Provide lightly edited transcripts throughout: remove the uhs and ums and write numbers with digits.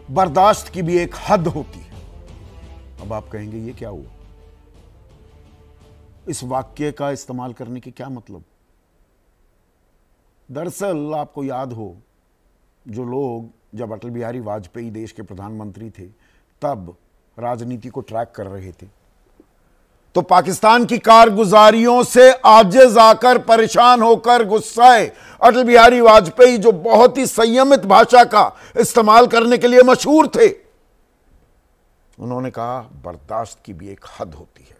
बर्दाश्त की भी एक हद होती है। अब आप कहेंगे ये क्या हुआ, इस वाक्य का इस्तेमाल करने के क्या मतलब। दरअसल आपको याद हो, जो लोग जब अटल बिहारी वाजपेयी देश के प्रधानमंत्री थे तब राजनीति को ट्रैक कर रहे थे, तो पाकिस्तान की कारगुजारियों से आजिज आकर, परेशान होकर, गुस्साए अटल बिहारी वाजपेयी, जो बहुत ही संयमित भाषा का इस्तेमाल करने के लिए मशहूर थे, उन्होंने कहा बर्दाश्त की भी एक हद होती है।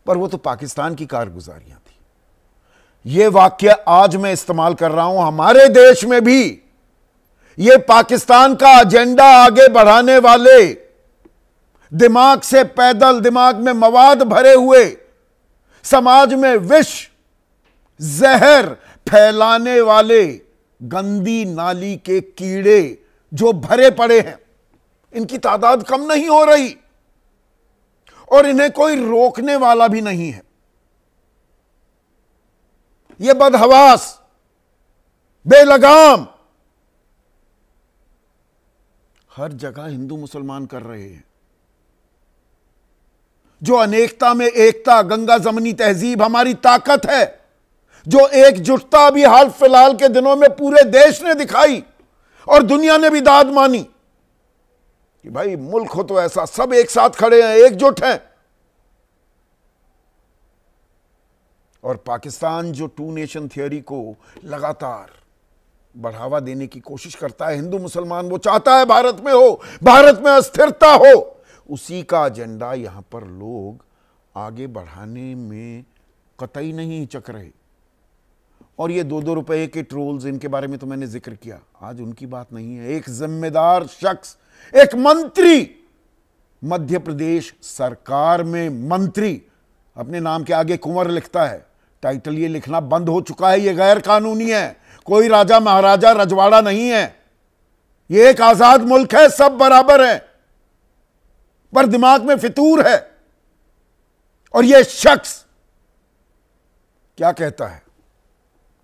पर वो तो पाकिस्तान की कारगुजारियां थी। ये वाक्य आज मैं इस्तेमाल कर रहा हूं, हमारे देश में भी ये पाकिस्तान का एजेंडा आगे बढ़ाने वाले, दिमाग से पैदल, दिमाग में मवाद भरे हुए, समाज में विष जहर फैलाने वाले गंदी नाली के कीड़े जो भरे पड़े हैं, इनकी तादाद कम नहीं हो रही और इन्हें कोई रोकने वाला भी नहीं है। ये बदहवास, बेलगाम हर जगह हिंदू मुसलमान कर रहे हैं। जो अनेकता में एकता, गंगा जमनी तहजीब हमारी ताकत है, जो एकजुटता अभी हाल फिलहाल के दिनों में पूरे देश ने दिखाई और दुनिया ने भी दाद मानी कि भाई मुल्क हो तो ऐसा, सब एक साथ खड़े हैं, एकजुट हैं। और पाकिस्तान जो टू नेशन थियरी को लगातार बढ़ावा देने की कोशिश करता है, हिंदू मुसलमान वो चाहता है भारत में हो, भारत में अस्थिरता हो, उसी का एजेंडा यहां पर लोग आगे बढ़ाने में कतई नहीं हिचक रहे। और ये 2-2 रुपए के ट्रोल्स, इनके बारे में तो मैंने जिक्र किया, आज उनकी बात नहीं है। एक जिम्मेदार शख्स, एक मंत्री, मध्य प्रदेश सरकार में मंत्री, अपने नाम के आगे कुंवर लिखता है, टाइटल ये लिखना बंद हो चुका है। ये गैर कानूनी है, कोई राजा महाराजा रजवाड़ा नहीं है, ये एक आजाद मुल्क है, सब बराबर है, पर दिमाग में फितूर है। और यह शख्स क्या कहता है,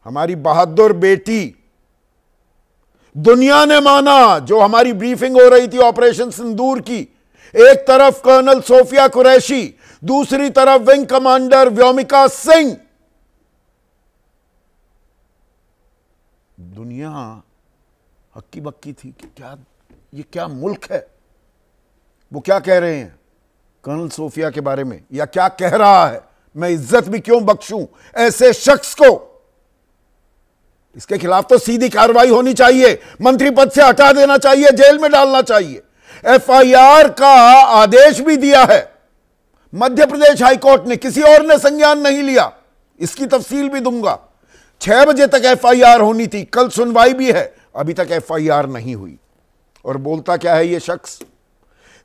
हमारी बहादुर बेटी, दुनिया ने माना, जो हमारी ब्रीफिंग हो रही थी ऑपरेशन सिंदूर की, एक तरफ कर्नल सोफिया कुरैशी, दूसरी तरफ विंग कमांडर व्योमिका सिंह, दुनिया हक्की बक्की थी कि क्या ये क्या मुल्क है। वो क्या कह रहे हैं कर्नल सोफिया के बारे में, या क्या कह रहा है, मैं इज्जत भी क्यों बख्शूं ऐसे शख्स को। इसके खिलाफ तो सीधी कार्रवाई होनी चाहिए, मंत्री पद से हटा देना चाहिए, जेल में डालना चाहिए। एफआईआर का आदेश भी दिया है मध्य प्रदेश हाईकोर्ट ने, किसी और ने संज्ञान नहीं लिया, इसकी तफसील भी दूंगा। 6 बजे तक एफआईआर होनी थी, कल सुनवाई भी है, अभी तक एफआईआर नहीं हुई। और बोलता क्या है ये शख्स,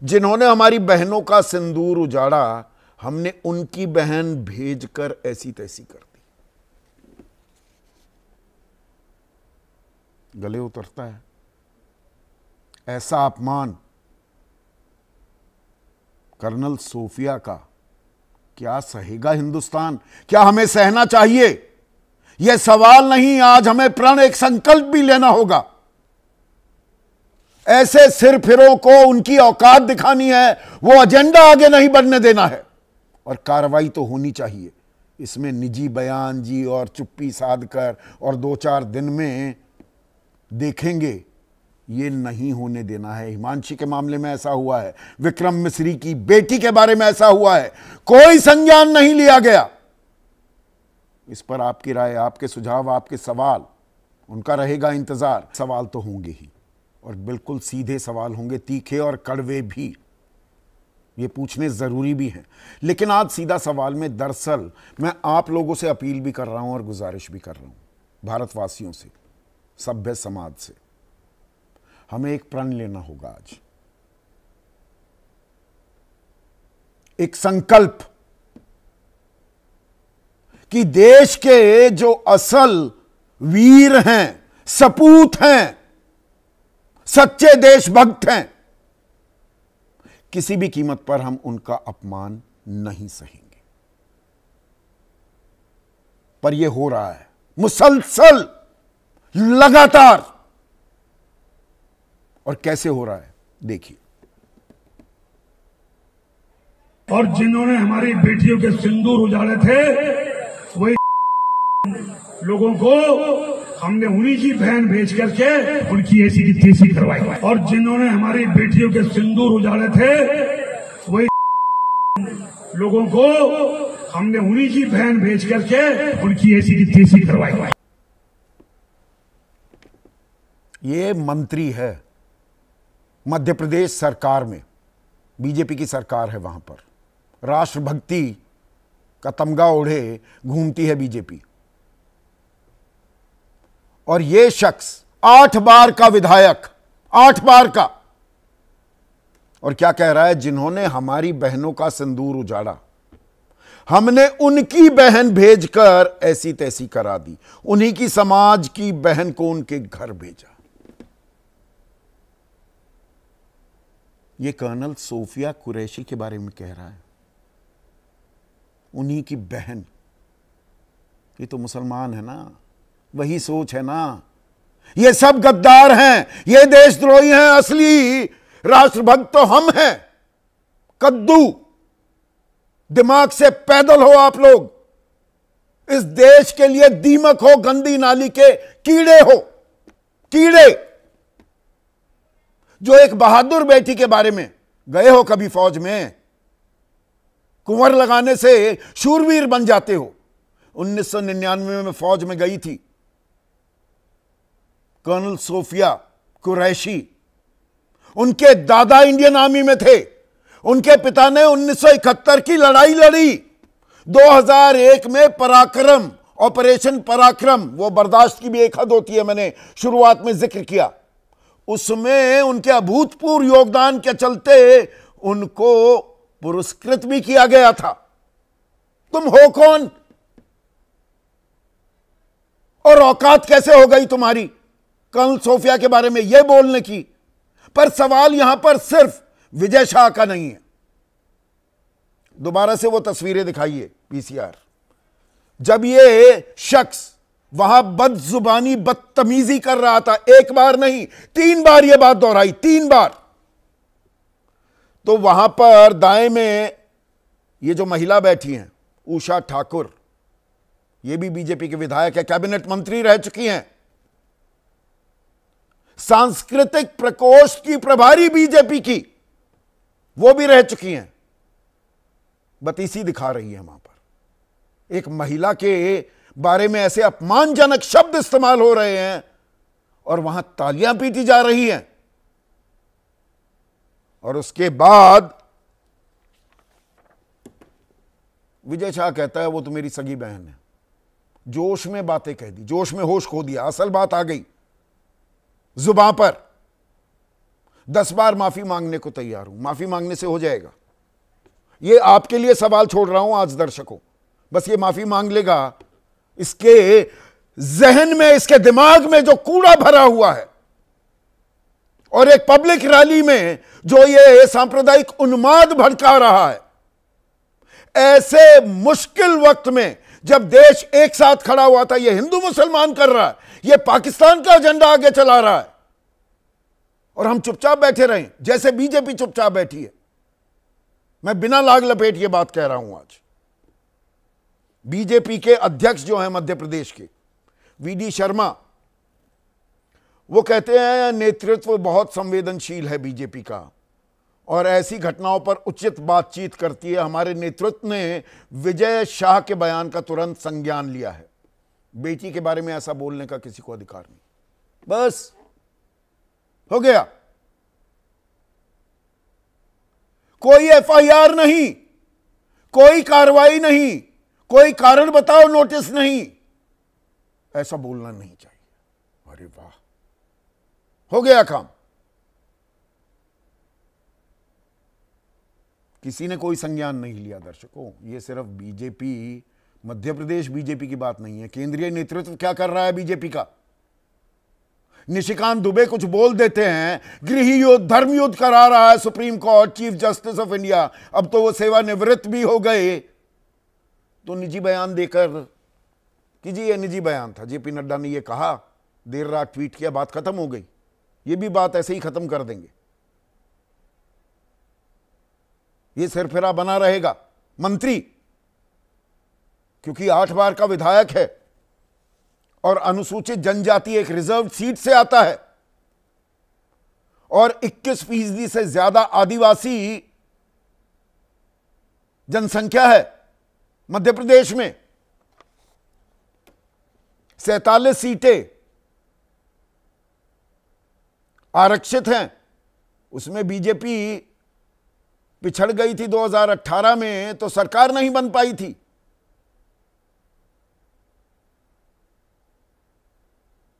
जिन्होंने हमारी बहनों का सिंदूर उजाड़ा, हमने उनकी बहन भेजकर ऐसी तैसी कर दी। गले उतरता है। ऐसा अपमान कर्नल सोफिया का क्या सहेगा हिंदुस्तान, क्या हमें सहना चाहिए? यह सवाल नहीं, आज हमें प्रण एक संकल्प भी लेना होगा। ऐसे सिरफिरों को उनकी औकात दिखानी है, वो एजेंडा आगे नहीं बढ़ने देना है, और कार्रवाई तो होनी चाहिए। इसमें निजी बयान जी और चुप्पी साध कर और 2-4 दिन में देखेंगे, ये नहीं होने देना है। हिमांशी के मामले में ऐसा हुआ है, विक्रम मिस्री की बेटी के बारे में ऐसा हुआ है, कोई संज्ञान नहीं लिया गया। इस पर आपकी राय, आपके सुझाव, आपके सवाल, उनका रहेगा इंतजार। सवाल तो होंगे ही, और बिल्कुल सीधे सवाल होंगे, तीखे और कड़वे भी, ये पूछने जरूरी भी हैं। लेकिन आज सीधा सवाल में दरअसल मैं आप लोगों से अपील भी कर रहा हूं और गुजारिश भी कर रहा हूं, भारतवासियों से, सभ्य समाज से। हमें एक प्रण लेना होगा आज, एक संकल्प कि देश के जो असल वीर हैं, सपूत हैं, सच्चे देशभक्त हैं, किसी भी कीमत पर हम उनका अपमान नहीं सहेंगे। पर यह हो रहा है मुसलसल, लगातार। और कैसे हो रहा है, देखिए। और जिन्होंने हमारी बेटियों के सिंदूर उजाड़े थे, वही लोगों को हमने उन्हीं की बहन भेज करके उनकी ऐसी की तैसी करवाई। और जिन्होंने हमारी बेटियों के सिंदूर उजाड़े थे, वही लोगों को हमने उन्हीं की बहन भेज करके उनकी ऐसी की तैसी करवाई। ये मंत्री है मध्य प्रदेश सरकार में, बीजेपी की सरकार है, वहां पर राष्ट्रभक्ति का तमगा ओढ़े घूमती है बीजेपी। और ये शख्स 8 बार का विधायक, 8 बार का, और क्या कह रहा है, जिन्होंने हमारी बहनों का सिंदूर उजाड़ा, हमने उनकी बहन भेजकर ऐसी तैसी करा दी, उन्हीं की समाज की बहन को उनके घर भेजा। ये कर्नल सोफिया कुरैशी के बारे में कह रहा है, उन्हीं की बहन। ये तो मुसलमान है ना, वही सोच है ना। ये सब गद्दार हैं, ये देशद्रोही हैं, असली राष्ट्रभक्त तो हम हैं। कद्दू दिमाग से पैदल हो आप लोग, इस देश के लिए दीमक हो, गंदी नाली के कीड़े हो, कीड़े जो एक बहादुर बेटी के बारे में गए हो कभी फौज में, कुंवर लगाने से शूरवीर बन जाते हो। 1999 में फौज में गई थी कर्नल सोफिया कुरैशी, उनके दादा इंडियन आर्मी में थे, उनके पिता ने 1971 की लड़ाई लड़ी, 2001 में पराक्रम, ऑपरेशन पराक्रम, वो बर्दाश्त की भी एक हद होती है, मैंने शुरुआत में जिक्र किया, उसमें उनके अभूतपूर्व योगदान के चलते उनको पुरस्कृत भी किया गया था। तुम हो कौन और औकात कैसे हो गई तुम्हारी कर्नल सोफिया के बारे में यह बोलने की? पर सवाल यहां पर सिर्फ विजय शाह का नहीं है। दोबारा से वो तस्वीरें दिखाइए पीसीआर, जब ये शख्स वहां बदजुबानी बदतमीजी कर रहा था, एक बार नहीं 3 बार ये बात दोहराई, 3 बार। तो वहां पर दाएं में ये जो महिला बैठी हैं उषा ठाकुर, ये भी बीजेपी के विधायक है, कैबिनेट मंत्री रह चुकी हैं, सांस्कृतिक प्रकोष्ठ की प्रभारी बीजेपी की, वो भी रह चुकी हैं। बतीसी दिखा रही है वहां पर, एक महिला के बारे में ऐसे अपमानजनक शब्द इस्तेमाल हो रहे हैं और वहां तालियां पीटी जा रही हैं। और उसके बाद विजय शाह कहता है वो तो मेरी सगी बहन है। जोश में बातें कह दी, जोश में होश खो दिया, असल बात आ गई जुबान पर। 10 बार माफी मांगने को तैयार हूं, माफी मांगने से हो जाएगा? ये आपके लिए सवाल छोड़ रहा हूं आज दर्शकों, बस ये माफी मांग लेगा, इसके जहन में, इसके दिमाग में जो कूड़ा भरा हुआ है, और एक पब्लिक रैली में जो ये सांप्रदायिक उन्माद भड़का रहा है, ऐसे मुश्किल वक्त में जब देश एक साथ खड़ा हुआ था, ये हिंदू मुसलमान कर रहा है, ये पाकिस्तान का एजेंडा आगे चला रहा है, और हम चुपचाप बैठे रहे जैसे बीजेपी चुपचाप बैठी है। मैं बिना लाग लपेट ये बात कह रहा हूं आज। बीजेपी के अध्यक्ष जो हैं मध्य प्रदेश के वीडी शर्मा, वो कहते हैं नेतृत्व बहुत संवेदनशील है बीजेपी का और ऐसी घटनाओं पर उचित बातचीत करती है। हमारे नेतृत्व ने विजय शाह के बयान का तुरंत संज्ञान लिया है। बेटी के बारे में ऐसा बोलने का किसी को अधिकार नहीं, बस हो गया। कोई एफआईआर नहीं, कोई कार्रवाई नहीं, कोई कारण बताओ नोटिस नहीं, ऐसा बोलना नहीं चाहिए। अरे वाह, हो गया काम। किसी ने कोई संज्ञान नहीं लिया। दर्शकों, ये सिर्फ बीजेपी, मध्य प्रदेश बीजेपी की बात नहीं है, केंद्रीय नेतृत्व क्या कर रहा है बीजेपी का। निशिकांत दुबे कुछ बोल देते हैं, गृह युद्ध, धर्म युद्ध करा रहा है supreme court, chief justice of India, अब तो वो सेवानिवृत्त भी हो गए, तो निजी बयान देकर कि जी ये निजी बयान था, जेपी नड्डा ने ये कहा, देर रात ट्वीट किया, बात खत्म हो गई। ये भी बात ऐसे ही खत्म कर देंगे। ये सिरफिरा बना रहेगा मंत्री, क्योंकि 8 बार का विधायक है और अनुसूचित जनजाति एक रिजर्व सीट से आता है और 21% से ज्यादा आदिवासी जनसंख्या है मध्य प्रदेश में। 47 सीटें आरक्षित हैं, उसमें बीजेपी पिछड़ गई थी 2018 में, तो सरकार नहीं बन पाई थी।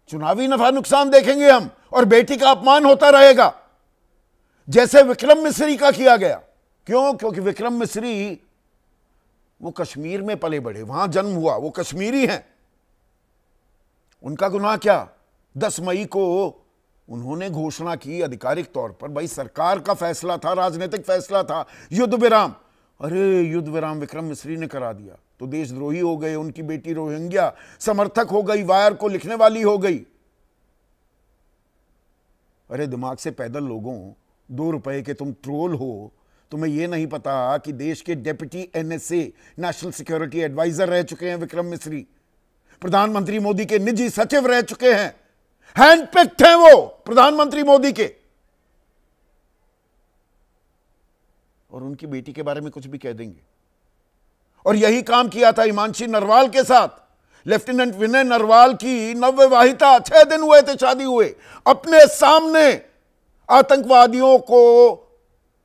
चुनावी नफा नुकसान देखेंगे हम और बेटी का अपमान होता रहेगा, जैसे विक्रम मिस्री का किया गया। क्यों? क्योंकि विक्रम मिस्री वो कश्मीर में पले बढ़े, वहां जन्म हुआ, वो कश्मीरी हैं। उनका गुनाह क्या? 10 मई को उन्होंने घोषणा की आधिकारिक तौर पर, भाई सरकार का फैसला था, राजनीतिक फैसला था, युद्ध विराम। अरे युद्ध विराम विक्रम मिस्री ने करा दिया तो देशद्रोही हो गए। उनकी बेटी रोहिंग्या समर्थक हो गई, वायर को लिखने वाली हो गई। अरे दिमाग से पैदल लोगों, 2 रुपए के तुम ट्रोल हो, तुम्हें यह नहीं पता कि देश के deputy NSA national security adviser रह चुके हैं विक्रम मिस्री, प्रधानमंत्री मोदी के निजी सचिव रह चुके हैं, हैंडपिक्ड हैं वो प्रधानमंत्री मोदी के, और उनकी बेटी के बारे में कुछ भी कह देंगे। और यही काम किया था हिमांशी नरवाल के साथ। लेफ्टिनेंट विनय नरवाल की नवविवाहिता, 6 दिन हुए थे शादी हुए, अपने सामने आतंकवादियों को,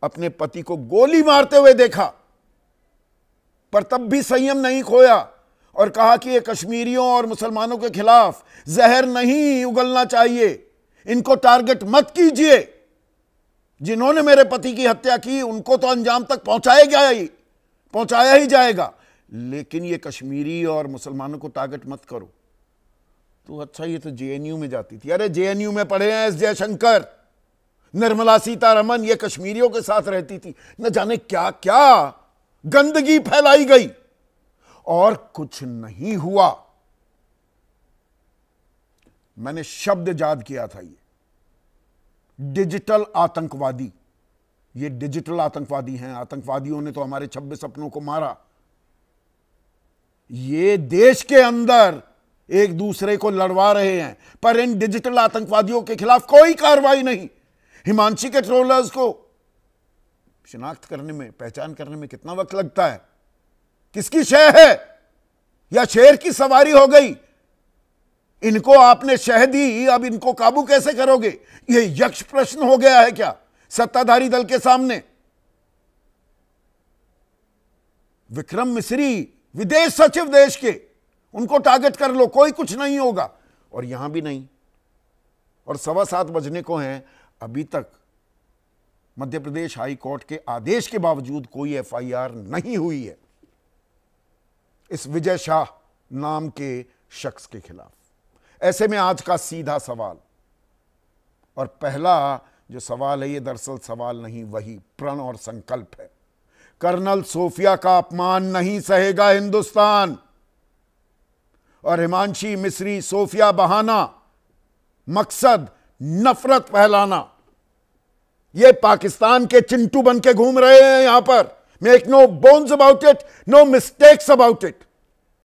अपने पति को गोली मारते हुए देखा, पर तब भी संयम नहीं खोया और कहा कि ये कश्मीरियों और मुसलमानों के खिलाफ जहर नहीं उगलना चाहिए, इनको टारगेट मत कीजिए। जिन्होंने मेरे पति की हत्या की उनको तो अंजाम तक पहुंचाया ही जाएगा, लेकिन ये कश्मीरी और मुसलमानों को टारगेट मत करो। तो अच्छा, ये तो JNU में जाती थी। अरे JNU में पढ़े हैं S जयशंकर, निर्मला सीतारमन, ये कश्मीरियों के साथ रहती थी। न जाने क्या क्या गंदगी फैलाई गई और कुछ नहीं हुआ। मैंने शब्द याद किया था, ये डिजिटल आतंकवादी। ये डिजिटल आतंकवादी हैं। आतंकवादियों ने तो हमारे 26 अपनों को मारा। ये देश के अंदर एक दूसरे को लड़वा रहे हैं, पर इन डिजिटल आतंकवादियों के खिलाफ कोई कार्रवाई नहीं। हिमांशी के ट्रोलर्स को शिनाख्त करने में, पहचान करने में कितना वक्त लगता है? किसकी शह है या शेर की सवारी हो गई? इनको आपने शह दी, अब इनको काबू कैसे करोगे? यह यक्ष प्रश्न हो गया है क्या सत्ताधारी दल के सामने? विक्रम मिस्री विदेश सचिव देश के, उनको टारगेट कर लो, कोई कुछ नहीं होगा। और यहां भी नहीं। और 7:15 बजने को हैं, अभी तक मध्य प्रदेश हाई कोर्ट के आदेश के बावजूद कोई FIR नहीं हुई है इस विजय शाह नाम के शख्स के खिलाफ। ऐसे में आज का सीधा सवाल, और पहला जो सवाल है, ये दरअसल सवाल नहीं, वही प्रण और संकल्प है। कर्नल सोफिया का अपमान नहीं सहेगा हिंदुस्तान। और हिमांशी मिस्री सोफिया बहाना, मकसद नफरत फैलाना। ये पाकिस्तान के चिंटू बन के घूम रहे हैं यहां पर। Make no bones about it, no mistakes about it.